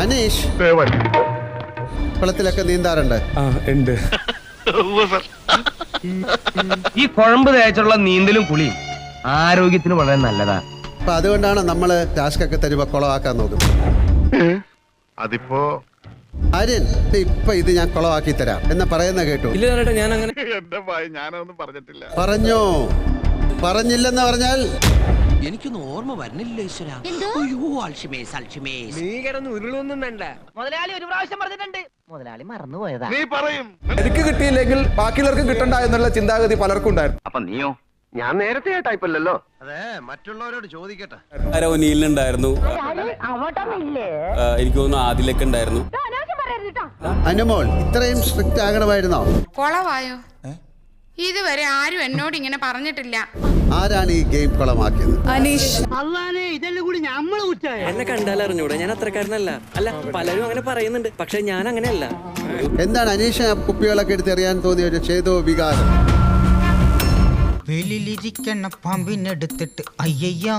അനീഷ് കുളത്തിലൊക്കെ നീന്താറുണ്ട്. ഉണ്ട്. ഈ കുഴമ്പ് തേച്ചുള്ള നീന്തലും കുളിയും ആരോഗ്യത്തിന് വളരെ നല്ലതാ. അപ്പൊ അതുകൊണ്ടാണ് നമ്മള് ടാസ്ക് ഒക്കെ തരുമ്പോ കുളമാക്കാൻ നോക്കുന്നത്. അതിപ്പോ ആര്യൻ ഇപ്പൊ ഇത് ഞാൻ കുളമാക്കി തരാം എന്ന് പറയുന്ന കേട്ടു. ഇല്ല ചേട്ടാ, ഞാൻ അങ്ങനെ എന്റെ ഭയ ഞാനൊന്നും പറഞ്ഞിട്ടില്ല. പറഞ്ഞോ? പറഞ്ഞില്ലെന്ന് പറഞ്ഞാൽ എനിക്കൊന്നും ഓർമ്മ വരുന്നില്ല ഈശ്വര. നീ കിടന്ന് ഉരുളൊന്നും വേണ്ട. മുതലാളി ഒരു പ്രാവശ്യം പറഞ്ഞിട്ടുണ്ട്, മുതലാളി മറന്നുപോയതാ. നീ പറയും. എനിക്ക് കിട്ടിയില്ലെങ്കിൽ ബാക്കിയുള്ളവർക്ക് കിട്ടണ്ട എന്നുള്ള ചിന്താഗതി പലർക്കും ഉണ്ടായിരുന്നു. അപ്പൊ നീയോ? ഞാൻ നേരത്തെ ടൈപ്പല്ലല്ലോ. അതെ, മറ്റുള്ളവരോട് ചോദിക്കട്ടെ. ഒനിയിലുണ്ടായിരുന്നു, എനിക്ക് തോന്നുന്നു ആദിലൊക്കെ ഉണ്ടായിരുന്നു. അനുമോൾ ഇത്രയും സ്ട്രിക്റ്റ് ആകണമായിരുന്നോ? കൊളവായോ? ഇതുവരെ ആരും എന്നോട് ഇങ്ങനെ പറഞ്ഞിട്ടില്ല. ആരാണ് ഈ ഗെയിം കുളമാക്കിയത്? അനീഷ്. എന്നെ കണ്ടാൽ അറിഞ്ഞൂടെ, ഞാൻ അത്രക്കാരനല്ല. അല്ല, പലരും അങ്ങനെ പറയുന്നുണ്ട്, പക്ഷെ ഞാൻ അങ്ങനെയല്ല. എന്താണ് അനീഷ് കുപ്പികളൊക്കെ എടുത്തെറിയാൻ തോന്നിയ ഒരു ചേതോ വികാരം? വെളിയിലിരിക്കണ പാമ്പിനെടുത്തിട്ട് അയ്യോ